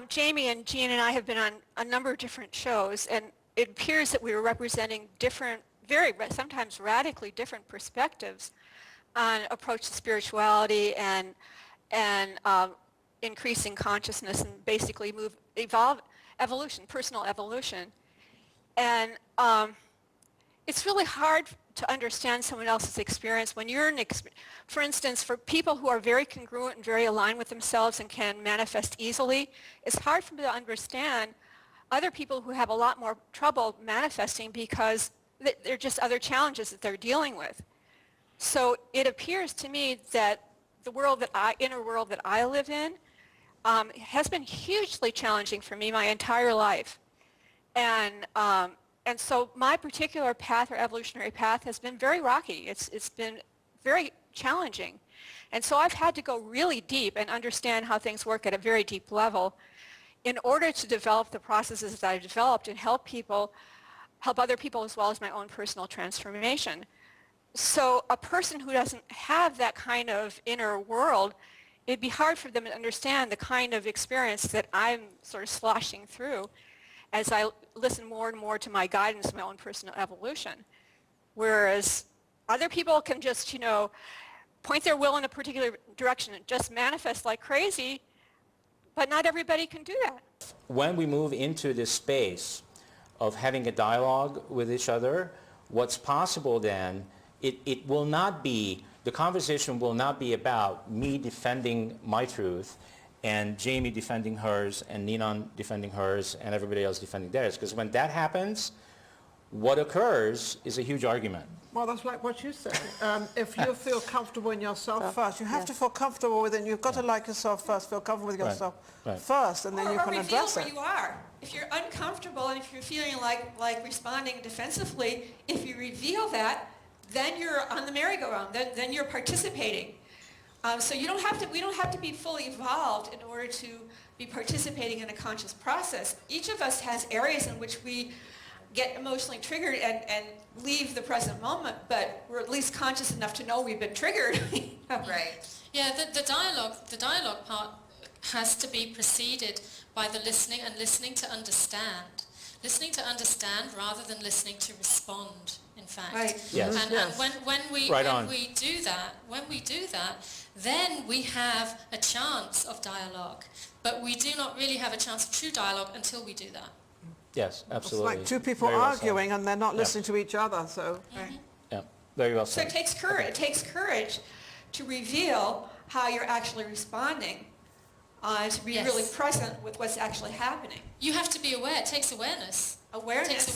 Jamie and Jean and I have been on a number of different shows, and it appears that we were representing different, sometimes radically different perspectives on approach to spirituality and increasing consciousness and basically evolution, personal evolution. And it's really hard to understand someone else's experience when you're for instance, for people who are very congruent and very aligned with themselves and can manifest easily, it's hard for them to understand other people who have a lot more trouble manifesting because there are just other challenges that they're dealing with. So it appears to me that the inner world that I live in has been hugely challenging for me my entire life. And so my particular path or evolutionary path has been very rocky. It's been very challenging. And so I've had to go really deep and understand how things work at a very deep level in order to develop the processes that I've developed and help other people as well as my own personal transformation. So a person who doesn't have that kind of inner world, it'd be hard for them to understand the kind of experience that I'm sort of sloshing through as I listen more and more to my guidance, my own personal evolution. Whereas other people can just, point their will in a particular direction and just manifest like crazy, but not everybody can do that. When we move into this space of having a dialogue with each other, what's possible then, it will not be, the conversation will not be about me defending my truth and Jamie defending hers and Ninan defending hers and everybody else defending theirs. Because when that happens, what occurs is a huge argument. Well, that's like what you said. If you feel comfortable in yourself first, you have to feel comfortable within. You've got to like yourself first, feel comfortable with yourself first, and then you can address it. Or reveal where you are. If you're uncomfortable and if you're feeling like responding defensively, if you reveal that, then you're on the merry-go-round. Then you're participating. So we don't have to be fully evolved in order to be participating in a conscious process. Each of us has areas in which we get emotionally triggered and leave the present moment, but we're at least conscious enough to know we've been triggered. Right. Yeah, the dialogue part has to be preceded by the listening and listening to understand. Listening to understand rather than listening to respond, in fact. Right. Yes. And when we do that, then we have a chance of dialogue. But we do not really have a chance of true dialogue until we do that. Yes, absolutely. It's like two people arguing and they're not listening to each other, so... Yeah, very well said. So it takes courage. It takes courage to reveal how you're actually responding, to be really present with what's actually happening. You have to be aware. It takes awareness. Awareness.